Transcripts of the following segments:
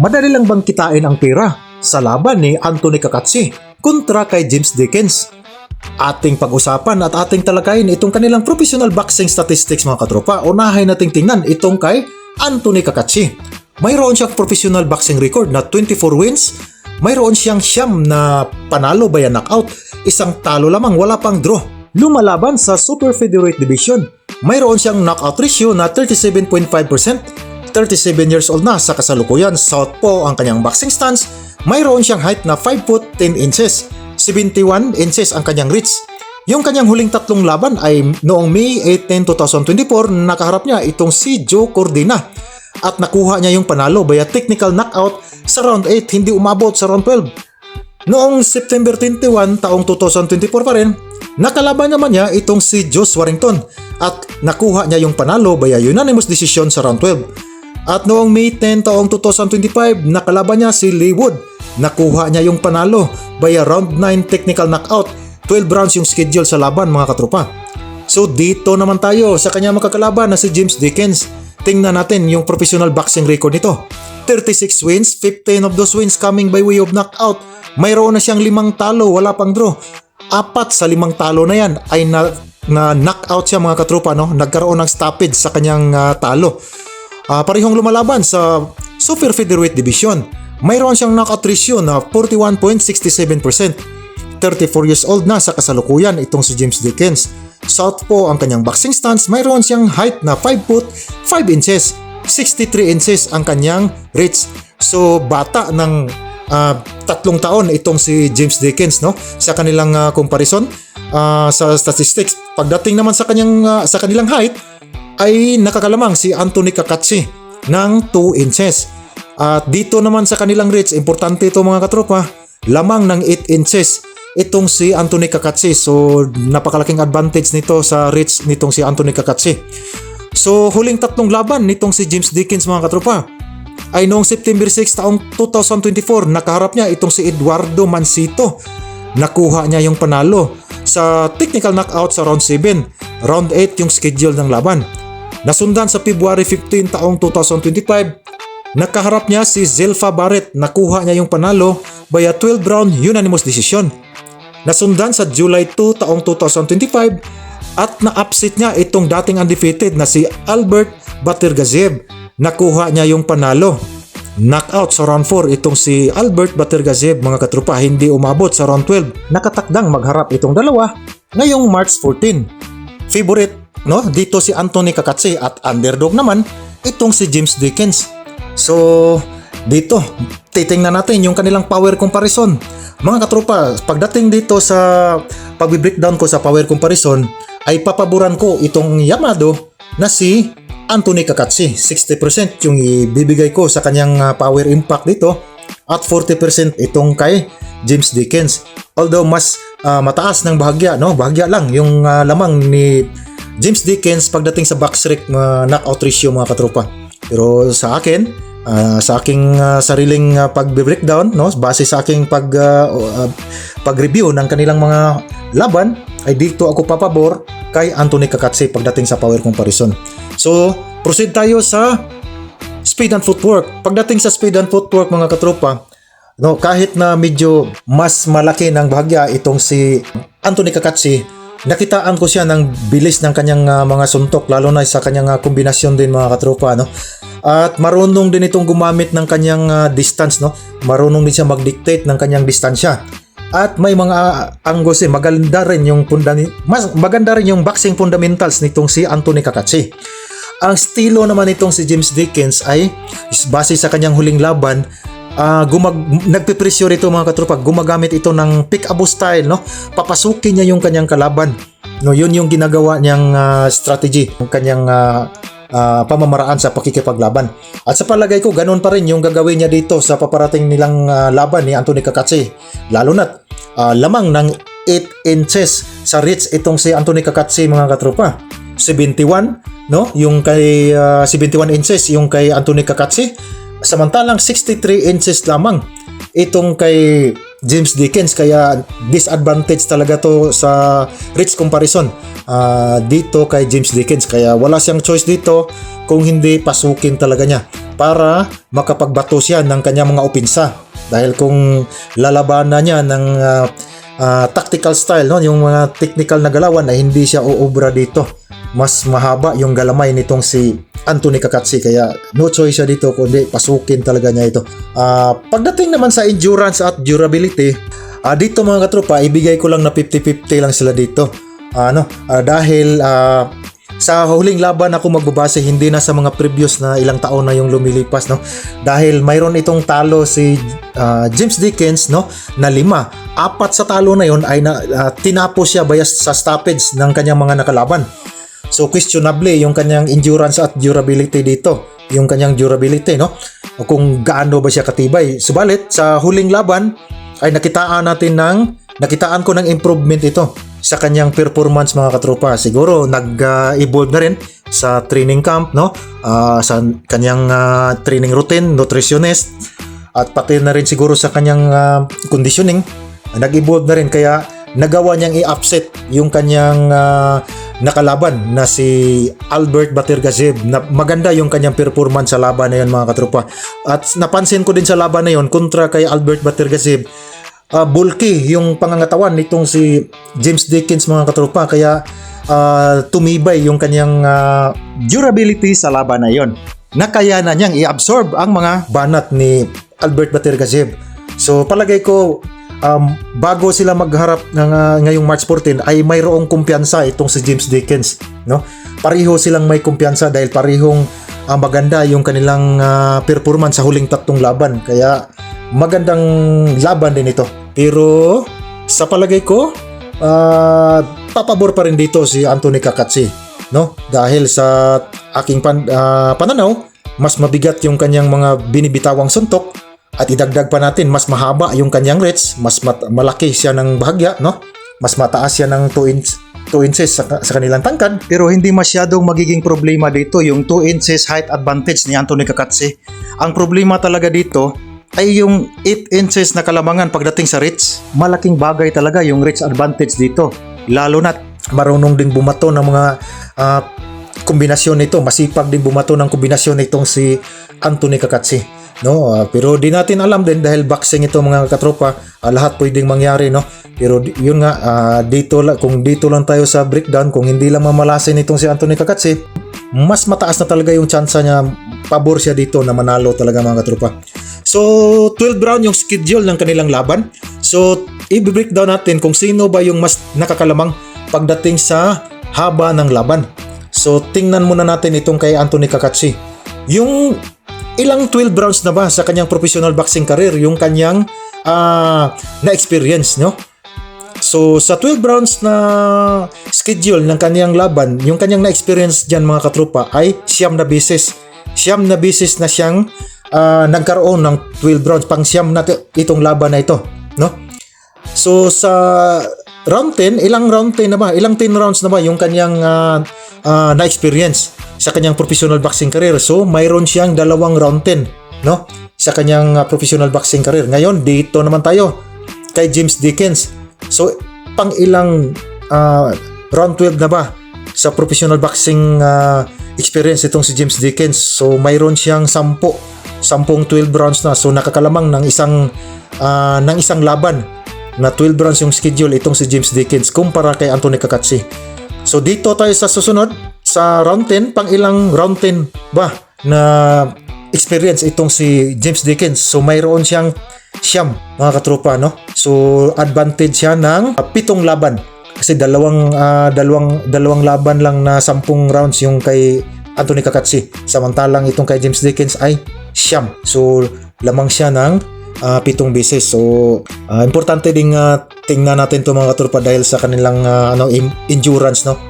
Madali lang bang kitain ang pera sa laban ni Anthony Kakatsi kontra kay James Dickens? Ating pag-usapan at ating talakayin itong kanilang professional boxing statistics mga katropa. Unahin nating tingnan itong kay Anthony Kakatsi. Mayroon siyang professional boxing record na 24 wins. Mayroon siyang siyam na panalo via knockout. Isang talo lamang, wala pang draw. Lumalaban sa Super Featherweight Division. Mayroon siyang knockout ratio na 37.5%. 37 years old na sa kasalukuyan. Southpaw ang kanyang boxing stance. Mayroon siyang height na 5 foot 10 inches. 71 inches ang kanyang reach. Yung kanyang huling tatlong laban ay noong May 18, 2024, nakaharap niya itong si Joe Cordina at nakuha niya yung panalo via technical knockout sa round 8, hindi umabot sa round 12. Noong September 21, taong 2024 pa rin, nakalaban naman niya itong si Josh Warrington at nakuha niya yung panalo via unanimous decision sa round 12. At noong May 10 taong 2025, nakalaban niya si Lee Wood. Nakuha niya yung panalo via round 9 technical knockout. 12 rounds yung schedule sa laban mga katropa. So dito naman tayo sa kanya makakalaban na si James Dickens. Tingnan natin yung professional boxing record nito. 36 wins, 15 of those wins coming by way of knockout. Mayroon na siyang 5 talo, wala pang draw. 4 sa 5 talo na yan ay na knockout siya mga katropa, no? Nagkaroon ng stoppage sa kanyang talo. Parehong lumalaban sa Super Featherweight Division. Mayroon siyang knockout ratio na 41.67%. 34 years old na sa kasalukuyan itong si James Dickens. Southpaw ang kanyang boxing stance. Mayroon siyang height na 5 foot 5 inches. 63 inches ang kanyang reach. So bata ng 3 taon itong si James Dickens, no? Sa kanilang comparison sa statistics. Pagdating naman sa kanilang height ay nakakalamang si Anthony Kakatsi ng 2 inches. At dito naman sa kanilang reach, importante ito mga katropa, lamang ng 8 inches itong si Anthony Kakatsi. So napakalaking advantage nito sa reach nitong si Anthony Kakatsi. So huling 3 laban nitong si James Dickens mga katropa ay noong September 6 taong 2024, nakaharap niya itong si Eduardo Mancito. Nakuha niya yung panalo sa technical knockout sa round 7. Round 8 yung schedule ng laban. Nasundan sa February 15 taong 2025, nakaharap niya si Zelfa Barrett. Nakuha niya yung panalo via 12 round unanimous decision. Nasundan sa July 2 taong 2025 at na-upset niya itong dating undefeated na si Albert Batergaziev. Nakuha niya yung panalo. Knockout sa round 4 itong si Albert Batergaziev mga katropa, hindi umabot sa round 12. Nakatakdang magharap itong dalawa ngayong March 14. Favorite, no? Dito si Anthony Kakatsi at underdog naman itong si James Dickens. So dito titingnan natin yung kanilang power comparison. Mga katropa, pagdating dito sa pag-breakdown ko sa power comparison ay papaboran ko itong Yamado na si Anthony Kakatsi. 60% yung ibibigay ko sa kanyang power impact dito at 40% itong kay James Dickens. Although mas mataas ng bahagya, no? Bahagya lang yung lamang ni James Dickens pagdating sa box-rec knockout ratio mga katropa. Pero sa akin, sa aking sariling pag-breakdown, no? Base sa aking pag-review ng kanilang mga laban, ay dito ako papabor kay Anthony Kakatsi pagdating sa power comparison. So, proceed tayo sa speed and footwork. Pagdating sa speed and footwork mga katropa, no, kahit na medyo mas malaki ng bahagya itong si Anthony Kakatsi, nakitaan ko siya ng bilis ng kanyang mga suntok, lalo na sa kanyang kombinasyon din mga katropa, no? At marunong din itong gumamit ng kanyang distance, no? Marunong din siya mag-dictate ng kanyang distansya. At may mga angles, maganda rin yung boxing fundamentals nitong si Anthony Kakatsi. Ang estilo naman nitong si James Dickens ay base sa kanyang huling laban, nagpe-pressure ito mga katropa, gumagamit ito ng pick-abo style, no? Papasukin niya yung kanyang kalaban, no? Yun yung ginagawa niyang strategy, yung kanyang pamamaraan sa pakikipaglaban. At sa palagay ko, ganun pa rin yung gagawin niya dito sa paparating nilang laban ni Anthony Kakatsi. Lalo na't lamang ng 8 inches sa reach itong si Anthony Kakatsi mga katropa. 71, no? Yung kay 71 inches yung kay Anthony Kakatsi. Samantalang 63 inches lamang itong kay James Dickens, kaya disadvantage talaga to sa reach comparison dito kay James Dickens, kaya wala siyang choice dito kung hindi pasukin talaga niya para makapagbato siya ng kanyang mga opinsa. Dahil kung lalabanan niya ng tactical style, no, yung mga technical na galawan ay hindi siya uubra dito. Mas mahaba yung galamay nitong si Anthony Kakatsi, kaya no choice siya dito kundi pasukin talaga niya ito. Pagdating naman sa endurance at durability, dito mga katropa, ibigay ko lang na 50-50 lang sila dito. Dahil sa huling laban ako magbabase hindi na sa mga previous na ilang taon na yung lumilipas, no, dahil mayroon itong talo si James Dickens, no, na 5. 4 sa talo na yon ay tinapos siya bayas sa stoppage ng kanyang mga nakalaban. So questionable yung kanyang endurance at durability dito, yung kanyang durability, no, kung gaano ba siya katibay. Subalit sa huling laban ay nakitaan ko ng improvement ito sa kanyang performance mga katropa. Siguro nag-evolve na rin sa training camp, no, sa kanyang training routine, nutritionist, at pati na rin siguro sa kanyang conditioning. Nag-evolve na rin kaya nagawa niyang i-upset yung kanyang nakalaban na si Albert Batergazev. Maganda yung kanyang performance sa laban na yun mga katropa. At napansin ko din sa laban na yun kontra kay Albert Batergazev, bulky yung pangangatawan nitong si James Dickens mga katropa, kaya tumibay yung kanyang durability sa laban na yon, na kaya na niyang i-absorb ang mga banat ni Albert Batergazev. So palagay ko bago sila magharap ngayong March 14 ay mayroong kumpiyansa itong si James Dickens, no? Pareho silang may kumpiyansa dahil parehong maganda yung kanilang performance sa huling 3 laban, kaya magandang laban din ito. Pero sa palagay ko papabor pa rin dito si Anthony Kakatsi, no, dahil sa aking pananaw mas mabigat yung kanyang mga binibitawang suntok. At idagdag pa natin, mas mahaba yung kanyang reach, mas malaki siya ng bahagya, no? Mas mataas siya ng 2 inches sa kanilang tangkad, pero hindi masyadong magiging problema dito yung 2 inches height advantage ni Anthony Kakatsi. Ang problema talaga dito ay yung 8 inches na kalamangan pagdating sa reach. Malaking bagay talaga yung reach advantage dito, lalo na marunong din bumato ng mga kombinasyon nito, masipag din bumato ng kombinasyon nitong si Anthony Kakatsi, no. Pero di natin alam din dahil boxing ito mga katropa, lahat pwedeng mangyari, no. Pero yun nga, kung dito lang tayo sa breakdown, kung hindi lang mamalasin itong si Anthony Kakatsi, mas mataas na talaga yung chance niya, pabor siya dito na manalo talaga mga katropa. So 12 round yung schedule ng kanilang laban. So i-breakdown natin kung sino ba yung mas nakakalamang pagdating sa haba ng laban. So tingnan muna natin itong kay Anthony Kakatsi. Yung ilang 12 rounds na ba sa kanyang professional boxing career yung kanyang na-experience, no? So sa 12 rounds na schedule ng kanyang laban, yung kanyang na-experience dyan mga katropa ay 9 na beses. 9 na beses na siyang nagkaroon ng 12 rounds, pang 9 na itong laban na ito, no? So sa round 10, ilang 10 rounds na ba yung kanyang na-experience sa kanyang professional boxing career. So mayroon siyang 2 round 10, no, sa kanyang professional boxing career. Ngayon dito naman tayo kay James Dickens. So pang ilang round 12 na ba sa professional boxing experience itong si James Dickens. So mayroon siyang 10 12 rounds na. So nakakalamang ng isang laban na 12 rounds yung schedule itong si James Dickens kumpara kay Anthony Kakatsi. So dito tayo sa susunod sa round 10, pang ilang round 10 ba na experience itong si James Dickens. So mayroon siyang 9 mga katropa, no. So advantage siya ng 7 laban kasi dalawang laban lang na 10 rounds yung kay Anthony Kakatsi, samantalang itong kay James Dickens ay 9. So lamang siya ng 7 beses. So importante ding tingnan natin to mga katropa dahil sa kanilang endurance, no.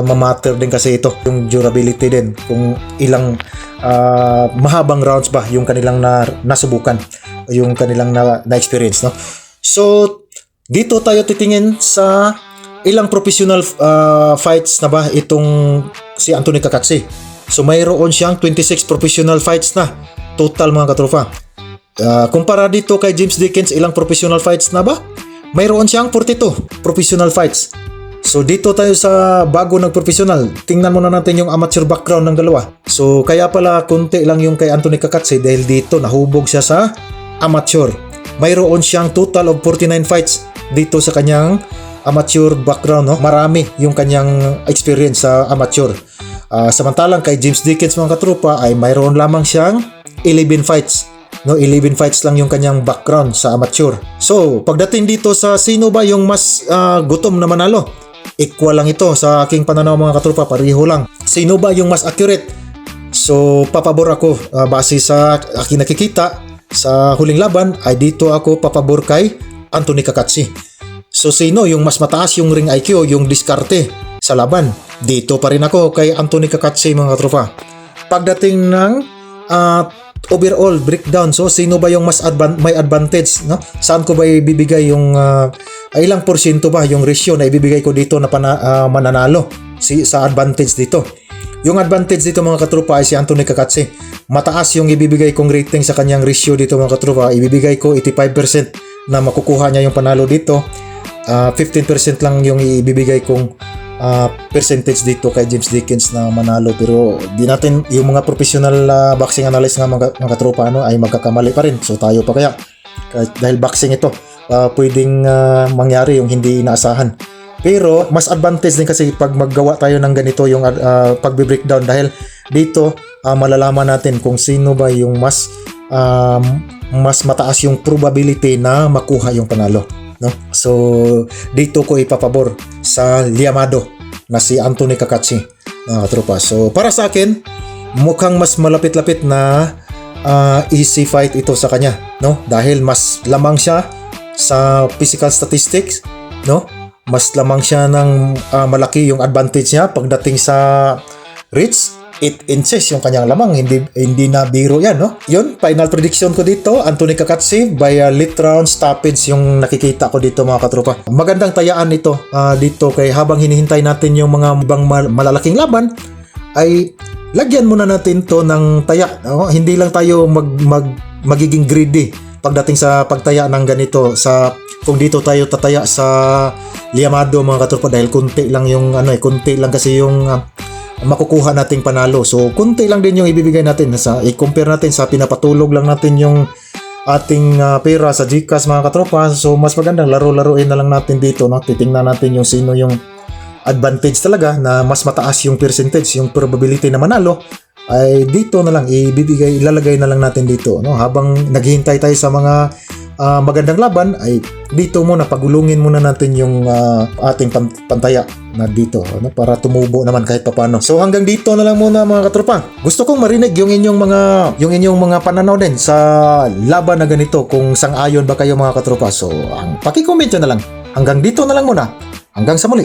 Mamatter din kasi ito yung durability din, kung ilang mahabang rounds ba yung kanilang nasubukan, yung kanilang na-experience, no. So dito tayo titingin sa ilang professional fights na ba itong si Anthony Kakatsi. So mayroon siyang 26 professional fights na total mga katropa. Kumpara dito kay James Dickens, ilang professional fights na ba? Mayroon siyang 42 professional fights. So dito tayo sa bago nagprofessional. Tingnan muna natin yung amateur background ng dalawa. So kaya pala konti lang yung kay Anthony Kakatsi dahil dito nahubog siya sa amateur. Mayroon siyang total of 49 fights dito sa kanyang amateur background, no? Marami yung kanyang experience sa amateur. Samantalang kay James Dickens mga katropa ay mayroon lamang siyang 11 fights. No, 11 fights lang yung kanyang background sa amateur. So, pagdating dito sa sino ba yung mas gutom na manalo? Equal lang ito sa aking pananaw mga katropa, pareho lang. Sino ba yung mas accurate? So, papabor ako base sa aking nakikita sa huling laban ay dito ako papabor kay Anthony Kakatsi. So, sino yung mas mataas yung ring IQ, yung diskarte sa laban? Dito pa rin ako kay Anthony Kakatsi mga katropa. Pagdating ng overall breakdown, so sino ba yung mas may advantage, no? Saan ko ba ibibigay yung ilang porsyento ba yung ratio na ibibigay ko dito na mananalo sa advantage dito? Yung advantage dito mga katropa ay si Anthony Kakatsi. Mataas yung ibibigay kong rating sa kanyang ratio dito mga katropa. Ibibigay ko 85% na makukuha niya yung panalo dito. 15% lang yung ibibigay kong percentage dito kay James Dickens na manalo, pero di natin yung mga professional boxing analyst nga mga katropa ay magkakamali pa rin. So tayo pa kaya dahil boxing ito pwedeng mangyari yung hindi inaasahan, pero mas advantage din kasi pag maggawa tayo ng ganito yung pagbe-breakdown dahil dito malalaman natin kung sino ba yung mas mataas yung probability na makuha yung panalo, no? So dito ko ipapabor sa liyamado na si Anthony Kakatsi, tropa. So para sa akin mukhang mas malapit-lapit na easy fight ito sa kanya, no? Dahil mas lamang siya sa physical statistics, no? Mas lamang siya ng malaki yung advantage niya pagdating sa reach. 8 inches yung kanyang lamang, hindi na biro yan, no? Yun, final prediction ko dito, Anthony Kakatsi by late round stoppage yung nakikita ko dito mga katropa. Magandang tayaan ito dito kay habang hinihintay natin yung mga ibang malalaking laban ay lagyan muna natin to ng taya, no? Hindi lang tayo magiging greedy pagdating sa pagtaya ng ganito kung dito tayo tataya sa liyamado mga katropa dahil kunti lang yung kunti lang kasi yung makukuha nating panalo. So kunti lang din yung ibibigay natin i-compare natin sa pinapatulog lang natin yung ating pera sa GCash mga katropa. So mas magandang laro-laruin na lang natin dito, no? Titingnan natin yung sino yung advantage talaga na mas mataas yung percentage, yung probability na manalo ay dito na lang ilalagay na lang natin dito, no? Habang naghihintay tayo sa mga magandang laban ay dito muna pagulungin muna natin yung ating pantaya na dito, no? Para tumubo naman kahit papaano. So hanggang dito na lang muna mga katropa. Gusto kong marinig yung inyong mga pananaw din sa laban na ganito, kung sang-ayon ba kayo mga katropa. So paki-comment nyo na lang. Hanggang dito na lang muna. Hanggang sa muli.